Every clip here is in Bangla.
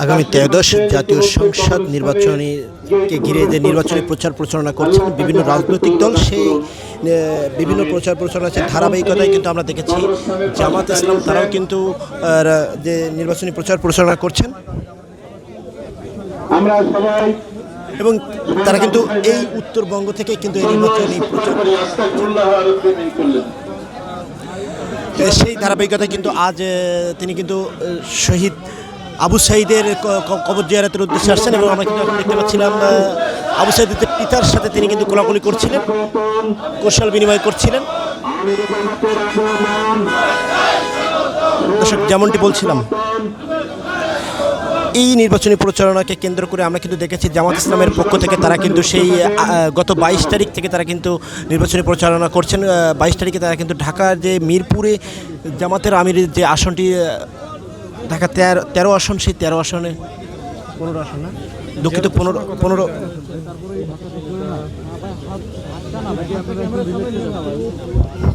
আগামী ত্রয়োদশ জাতীয় সংসদ নির্বাচনীকে ঘিরে যে নির্বাচনী প্রচার প্রচারণা করছেন বিভিন্ন রাজনৈতিক দল, সেই বিভিন্ন প্রচার প্রচারণার ধারাবাহিকতায় কিন্তু আমরা দেখেছি জামাত ইসলাম তারাও কিন্তু যে নির্বাচনী প্রচার প্রচারণা করছেন আমরা সবাই এবং তারা কিন্তু এই উত্তরবঙ্গ থেকে কিন্তু এই নির্বাচনী প্রচার সেই ধারাবাহিকতায় কিন্তু আজ তিনি কিন্তু শহীদ আবু সাঈদের কবর জিয়ারতের উদ্দেশ্যে আসছেন এবং আমরা কিন্তু এখন দেখতে পাচ্ছিলাম আবু সাঈদের পিতার সাথে তিনি কিন্তু কোলাকুলি করছিলেন, কৌশল বিনিময় করছিলেন। দর্শক, যেমনটি বলছিলাম, এই নির্বাচনী প্রচারণাকে কেন্দ্র করে আমরা কিন্তু দেখেছি জামাত ইসলামের পক্ষ থেকে তারা কিন্তু সেই গত 22 তারিখ থেকে তারা কিন্তু নির্বাচনী প্রচারণা করছেন। 22 তারিখে তারা কিন্তু ঢাকার যে মিরপুরে জামাতের আমিরের যে আসনটি, ঢাকা 13 আসন, সেই 13 আসনে 15 আসন না দুঃখিত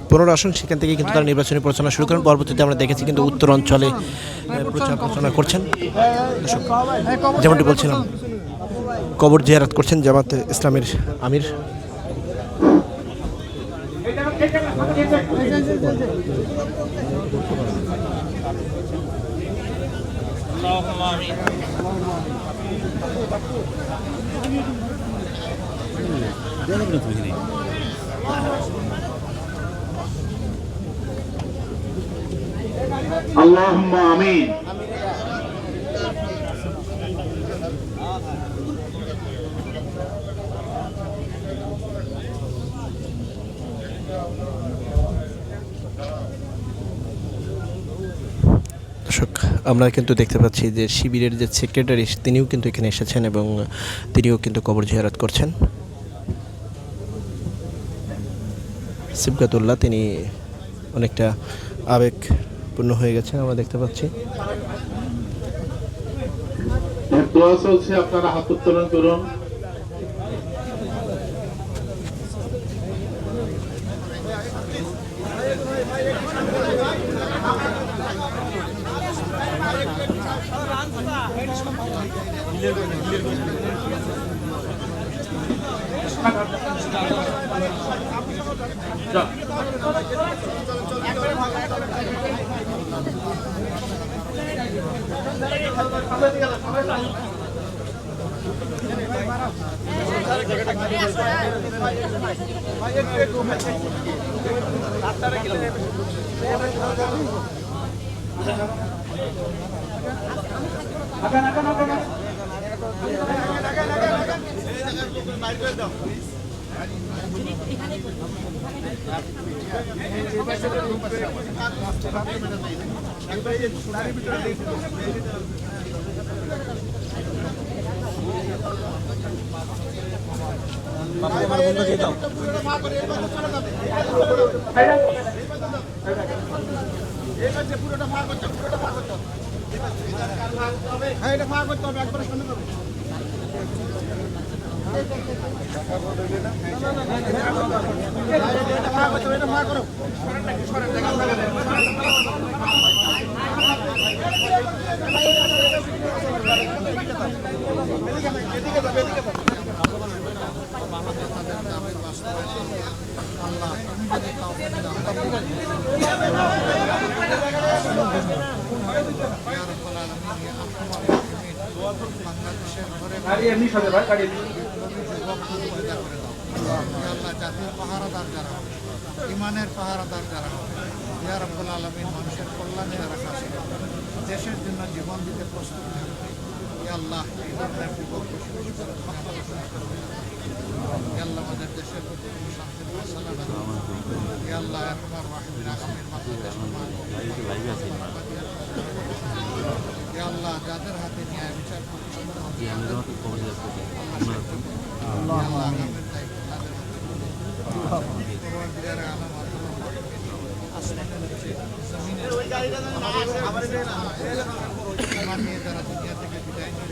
15 আসন, সেখান থেকে কিন্তু তারা নির্বাচনী প্রচারণা শুরু করেন। পরবর্তীতে আমরা দেখেছি কিন্তু উত্তর অঞ্চলে প্রচার প্রচারণা করছেন। যেমনটি বলছিলাম, কবর জিয়ারত করছেন জামাত ইসলামের আমির। আল্লাহুম্মা আমিন। দর্শক, আমরা কিন্তু দেখতে পাচ্ছি যে শিবিরের যে সেক্রেটারি তিনিও কিন্তু এখানে এসেছেন এবং তিনিও কিন্তু কবর জিয়ারত করছেন। সিবগাতুল্লাহ তিনি অনেকটা আবেগপূর্ণ হয়ে গেছেন, আমরা দেখতে পাচ্ছি। দোয়া চলছে, আপনারা হাত উত্তোলন করুন। জাতির পাহারাদার যারা হবে, ইমানের পাহারাদার যারা হবে, ইয়া রাব্বুল আলামিন মানুষের কল্যাণে যারা কাজ করবে, দেশের জন্য জীবন দিতে প্রস্তুত থাকবে, ইয়া আল্লাহ এই ধরনের বিপদ আল্লাহ আমাদের দেশের প্রতি শান্তির ফয়সালা দান করুন। ইয়া আল্লাহ আরহামার রাহিমিন আমিন মাসুদের সম্মান, ইয়া আল্লাহ যাদের হাতে ন্যায় বিচার প্রতিষ্ঠা হবে আল্লাহ আগামীর দায়িত্ব তাদের নিয়ে যারা দুনিয়া থেকে বিদায় নিয়ে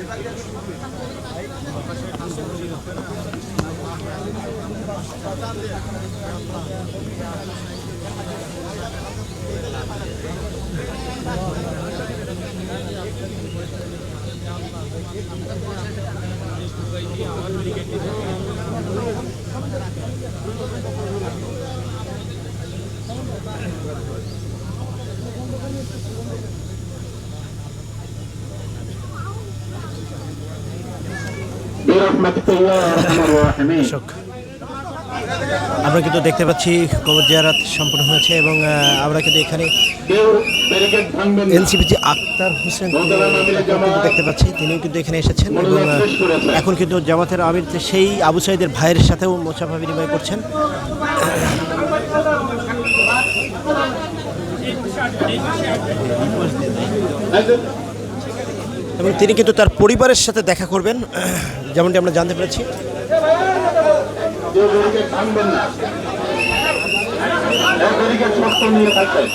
برحمتك يا ارحم الراحمين দর্শক আমরা কিন্তু দেখতে পাচ্ছি কবর জিয়ারত সম্পূর্ণ হয়েছে এবং আমরা কিন্তু এখানে কেউ ব্যারিকেড ভাঙবেন না। এনসিপি যে আক্তার হোসেন কিন্তু দেখতে পাচ্ছি তিনিও কিন্তু এখানে এসেছেন এবং এখন কিন্তু জামাতের আমির সেই আবু সাইদের ভাইয়ের সাথেও মোসাফা বিনিময় করছেন। এবং তিনি কিন্তু তার পরিবারের সাথে দেখা করবেন যেমনটি আমরা জানতে পেরেছি। কেউ ব্যারিকেড ভাঙবেন না, এক ব্যারিকেড শক্ত নিয়ে থাকবেন।